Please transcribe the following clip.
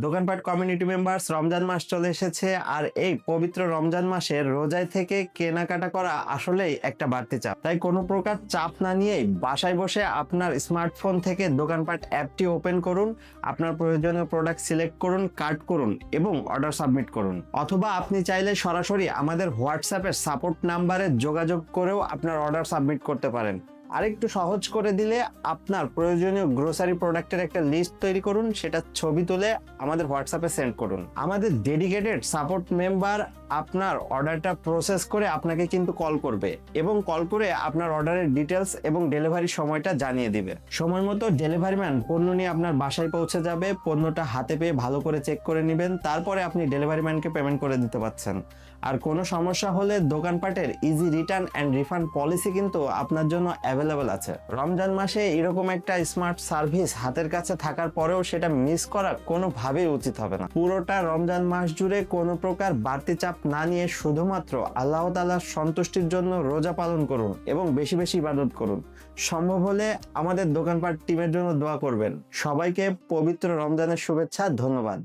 দোকানপাট community members, Ramzan মাস চলে এসেছে। আর এই পবিত্র রমজান মাসে রোজায় থেকে কেনাকাটা করা আসলেই একটা বাড়তি চাপ। তাই কোনো প্রকার চাপ না নিয়েই বাসায় বসে আপনার স্মার্টফোন থেকে দোকানপাট অ্যাপটি ওপেন করুন, আপনার প্রয়োজনীয় প্রোডাক্ট সিলেক্ট করুন, কার্ট করুন এবং অর্ডার সাবমিট করুন। অথবা আপনি চাইলে সরাসরি আমাদের হোয়াটসঅ্যাপের সাপোর্ট নাম্বারে যোগাযোগ করেও আপনার অর্ডার সাবমিট করতে পারেন। আরেকটু সহজ করে দিলে আপনার প্রয়োজনীয় গ্রোসারি প্রোডাক্টের একটা লিস্ট তৈরি করুন, সেটা ছবি তুলে আমাদের হোয়াটসঅ্যাপে সেন্ড করুন। আমাদের ডেডিকেটেড সাপোর্ট মেম্বার আপনার অর্ডারটা প্রসেস করে আপনাকে কিন্তু কল করবে এবং কল করে আপনার অর্ডারের ডিটেলস এবং ডেলিভারি সময়টা জানিয়ে দিবে। সময় মতো ডেলিভারি ম্যান পণ্য নিয়ে আপনার বাসায় পৌঁছে যাবে। পণ্যটা হাতে পেয়ে ভালো করে চেক করে নেবেন, তারপরে আপনি ডেলিভারি ম্যানকে পেমেন্ট করে দিতে পারছেন। আর কোনো সমস্যা হলে দোকানপাটের easy return and refund policy কিন্তু আপনার জন্য অ্যাভেলেবল আছে। রমজান মাসে এরকম একটা স্মার্ট সার্ভিস হাতের কাছে থাকার পরেও সেটা মিস করা কোনোভাবেই উচিত হবে না। পুরোটা রমজান মাস জুড়ে কোনো প্রকার বাড়তি চাপ না নিয়ে শুধুমাত্র আল্লাহ তাআলার সন্তুষ্টির জন্য রোজা পালন করুন এবং বেশি বেশি ইবাদত করুন। সম্ভব হলে আমাদের দোকানপাট টিমের জন্য দোয়া করবেন। সবাইকে পবিত্র রমজানের শুভেচ্ছা। ধন্যবাদ।